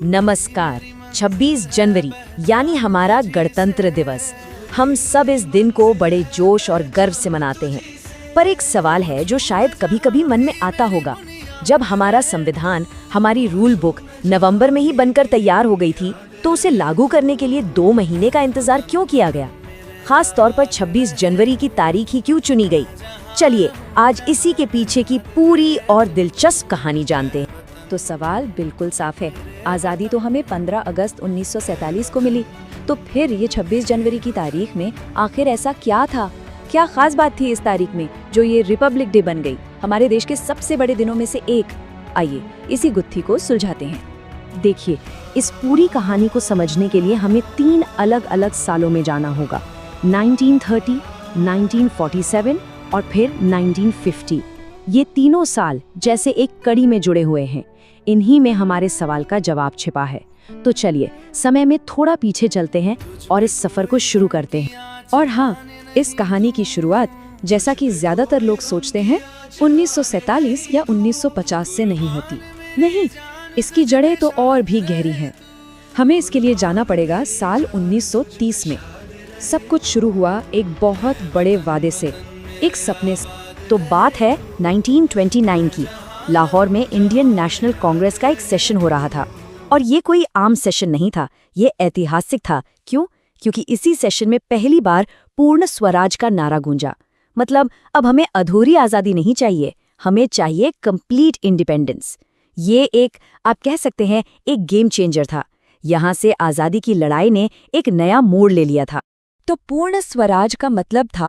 नमस्कार। 26 जनवरी यानी हमारा गणतंत्र दिवस। हम सब इस दिन को बड़े जोश और गर्व से मनाते हैं। पर एक सवाल है जो शायद कभी-कभी मन में आता होगा। जब हमारा संविधान, हमारी रूल बुक नवंबर में ही बनकर तैयार हो गई थी, तो उसे लागू करने के लिए 2 महीने का इंतजार क्यों किया गया? खास तौर पर 26 जनवरी की तारीख ही क्यों चुनी गई? चलिए आज इसी के पीछे की पूरी और दिलचस्प कहानी जानते हैं। तो सवाल बिल्कुल साफ है। आज़ादी तो हमें 15 अगस्त 1947 को मिली, तो फिर ये 26 जनवरी की तारीख में आखिर ऐसा क्या था? क्या खास बात थी इस तारीख में जो ये रिपब्लिक डे बन गई, हमारे देश के सबसे बड़े दिनों में से एक? आइए इसी गुत्थी को सुलझाते हैं। देखिए, इस पूरी कहानी को समझने के लिए हमें 3 अलग-अलग सालों में जाना होगा। 1930, 1947 और फिर 1950। ये तीनों साल जैसे एक कड़ी में जुड़े हुए हैं। इन्हीं में हमारे सवाल का जवाब छिपा है। तो चलिए समय में थोड़ा पीछे चलते हैं और इस सफर को शुरू करते हैं। और हाँ, इस कहानी की शुरुआत, जैसा कि ज्यादातर लोग सोचते हैं, 1947 या 1950 से नहीं होती। नहीं, इसकी जड़ें तो और भी गहरी हैं। हमें इसके लिए जाना पड़ेगा साल 1930 में। सब कुछ शुरू हुआ एक बहुत बड़े वादे से, एक सपने से। तो बात है 1929 की। लाहौर में इंडियन नेशनल कांग्रेस का एक सेशन हो रहा था। और ये कोई आम सेशन नहीं था, ये ऐतिहासिक था। क्यों? क्योंकि इसी सेशन में पहली बार पूर्ण स्वराज का नारा गूंजा। मतलब अब हमें अधूरी आज़ादी नहीं चाहिए, हमें चाहिए कंप्लीट इंडिपेंडेंस। ये एक, आप कह सकते हैं, एक गेम चेंजर था। यहाँ से आज़ादी की लड़ाई ने एक नया मोड़ ले लिया था। तो पूर्ण स्वराज का मतलब था